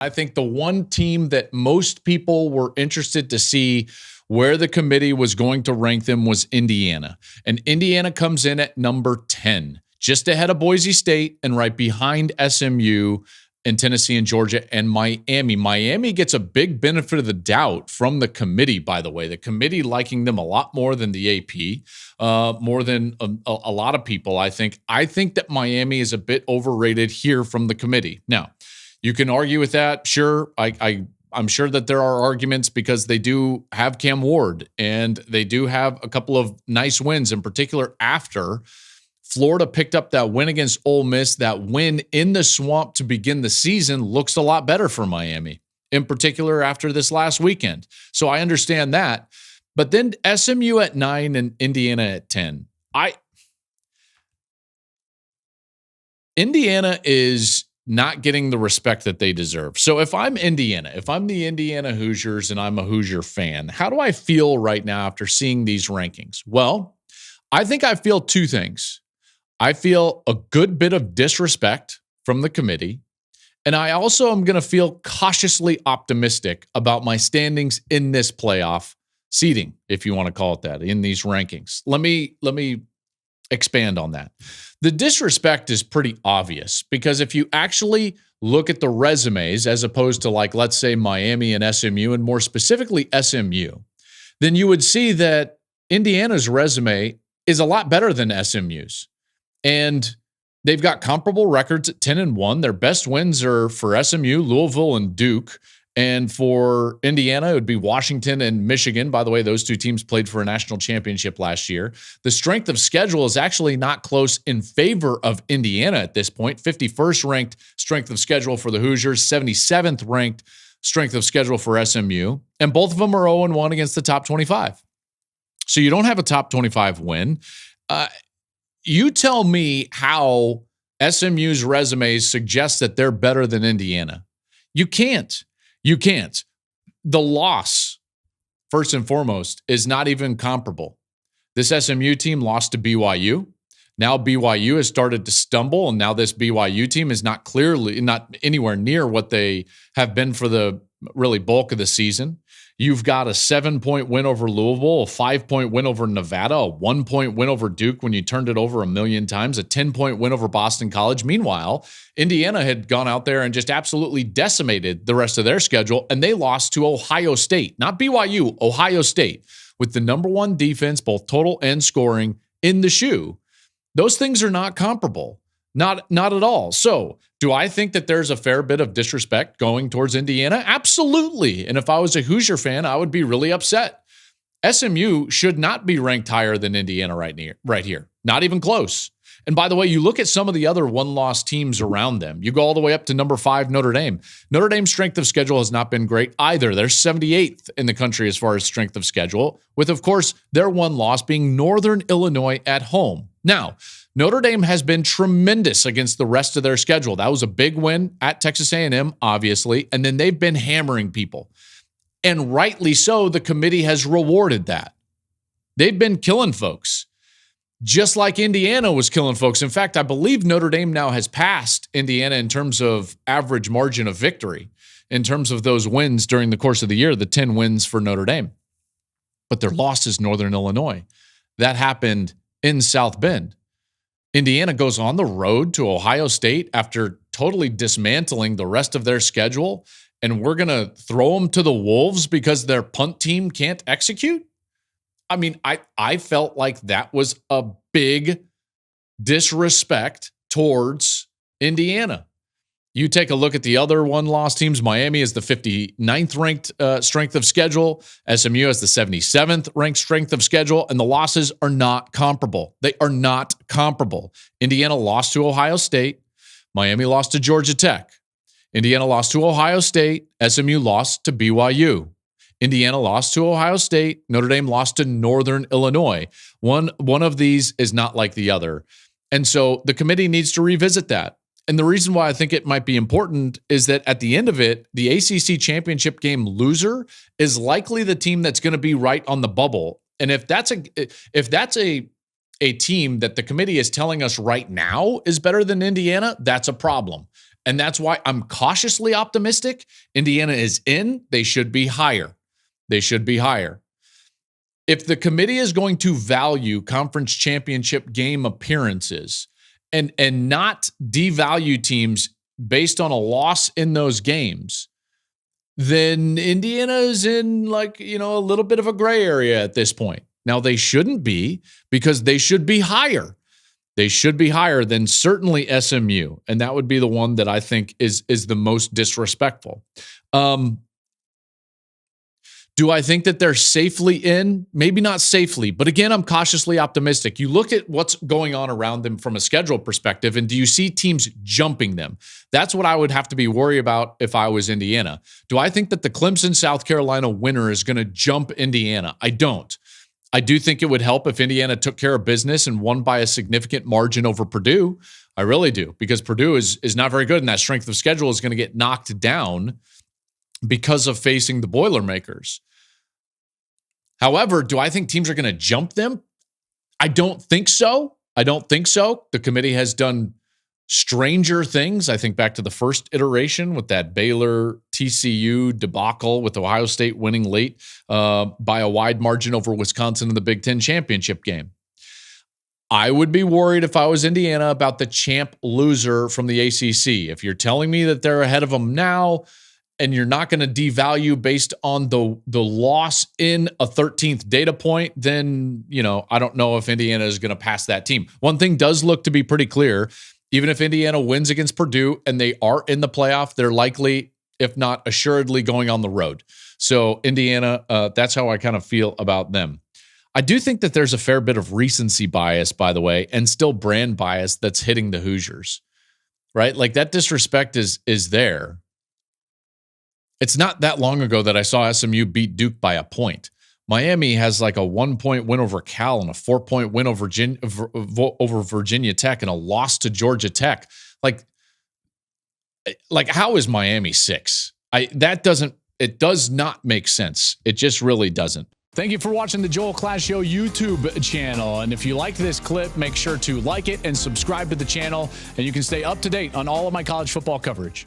I think the one team that most people were interested to see where the committee was going to rank them was Indiana. And Indiana comes in at number 10, just ahead of Boise State and right behind SMU and Tennessee and Georgia and Miami. Miami gets a big benefit of the doubt from the committee, by the way. The committee liking them a lot more than the AP, more than a lot of people, I think. I think that Miami is a bit overrated here from the committee. Now, you can argue with that. Sure, I'm sure that there are arguments because they do have Cam Ward and they do have a couple of nice wins, in particular after Florida picked up that win against Ole Miss. That win in the Swamp to begin the season looks a lot better for Miami, in particular after this last weekend. So I understand that. But then SMU at 9 and Indiana at 10. Indiana is not getting the respect that they deserve. So if I'm Indiana, if I'm the Indiana Hoosiers and I'm a Hoosier fan, how do I feel right now after seeing these rankings? Well, I think I feel two things. I feel a good bit of disrespect from the committee, and I also am going to feel cautiously optimistic about my standings in this playoff seeding, if you want to call it that, in these rankings. Let me expand on that. The disrespect is pretty obvious because if you actually look at the resumes as opposed to, like, let's say Miami and SMU, and more specifically SMU, then you would see that Indiana's resume is a lot better than SMU's. And they've got comparable records at 10-1. Their best wins are for SMU, Louisville, and Duke. And for Indiana, it would be Washington and Michigan. By the way, those two teams played for a national championship last year. The strength of schedule is actually not close in favor of Indiana at this point. 51st ranked strength of schedule for the Hoosiers, 77th ranked strength of schedule for SMU. And both of them are 0-1 against the top 25. So you don't have a top 25 win. You tell me how SMU's resumes suggest that they're better than Indiana. You can't. You can't. The loss, first and foremost, is not even comparable. This SMU team lost to BYU. Now BYU has started to stumble, and now this BYU team is not anywhere near what they have been for the really bulk of the season. You've got a 7-point win over Louisville, a 5-point win over Nevada, a 1-point win over Duke when you turned it over a million times, a 10-point win over Boston College. Meanwhile, Indiana had gone out there and just absolutely decimated the rest of their schedule, and they lost to Ohio State, not BYU, Ohio State, with the number one defense, both total and scoring, in the shoe. Those things are not comparable. Not at all. So, do I think that there's a fair bit of disrespect going towards Indiana? Absolutely. And if I was a Hoosier fan, I would be really upset. SMU should not be ranked higher than Indiana right here. Not even close. And by the way, you look at some of the other one-loss teams around them. You go all the way up to number 5, Notre Dame. Notre Dame's strength of schedule has not been great either. They're 78th in the country as far as strength of schedule, with, of course, their one loss being Northern Illinois at home. Now, Notre Dame has been tremendous against the rest of their schedule. That was a big win at Texas A&M, obviously, and then they've been hammering people. And rightly so, the committee has rewarded that. They've been killing folks, just like Indiana was killing folks. In fact, I believe Notre Dame now has passed Indiana in terms of average margin of victory, in terms of those wins during the course of the year, the 10 wins for Notre Dame. But their loss is Northern Illinois. That happened in South Bend. Indiana goes on the road to Ohio State after totally dismantling the rest of their schedule, and we're going to throw them to the wolves because their punt team can't execute? I mean, I felt like that was a big disrespect towards Indiana. You take a look at the other one-loss teams. Miami is the 59th ranked strength of schedule. SMU has the 77th ranked strength of schedule, and the losses are not comparable. They are not comparable. Indiana lost to Ohio State. Miami lost to Georgia Tech. Indiana lost to Ohio State. SMU lost to BYU. Indiana lost to Ohio State. Notre Dame lost to Northern Illinois. One of these is not like the other. And so the committee needs to revisit that. And the reason why I think it might be important is that at the end of it, the ACC championship game loser is likely the team that's going to be right on the bubble. And if that's a team that the committee is telling us right now is better than Indiana, that's a problem. And that's why I'm cautiously optimistic. Indiana is in. They should be higher. They should be higher. If the committee is going to value conference championship game appearances and not devalue teams based on a loss in those games, then Indiana is in a little bit of a gray area at this point. Now, they shouldn't be, because they should be higher. They should be higher than certainly SMU, and that would be the one that I think is the most disrespectful. Do I think that they're safely in? Maybe not safely, but again, I'm cautiously optimistic. You look at what's going on around them from a schedule perspective, and do you see teams jumping them? That's what I would have to be worried about if I was Indiana. Do I think that the Clemson, South Carolina winner is going to jump Indiana? I don't. I do think it would help if Indiana took care of business and won by a significant margin over Purdue. I really do, because Purdue is not very good, and that strength of schedule is going to get knocked down because of facing the Boilermakers. However, do I think teams are going to jump them? I don't think so. The committee has done stranger things. I think back to the first iteration with that Baylor TCU debacle with Ohio State winning late by a wide margin over Wisconsin in the Big Ten championship game. I would be worried if I was Indiana about the champ loser from the ACC. If you're telling me that they're ahead of them now, and you're not going to devalue based on the loss in a 13th data point, then, I don't know if Indiana is going to pass that team. One thing does look to be pretty clear. Even if Indiana wins against Purdue and they are in the playoff, they're likely, if not assuredly, going on the road. So Indiana, that's how I kind of feel about them. I do think that there's a fair bit of recency bias, by the way, and still brand bias that's hitting the Hoosiers, right? Like, that disrespect is there. It's not that long ago that I saw SMU beat Duke by a point. Miami has like a 1-point win over Cal and a 4-point win over Virginia Tech and a loss to Georgia Tech. Like how is Miami 6? It does not make sense. It just really doesn't. Thank you for watching the Joel Klatt Show YouTube channel. And if you liked this clip, make sure to like it and subscribe to the channel, and you can stay up to date on all of my college football coverage.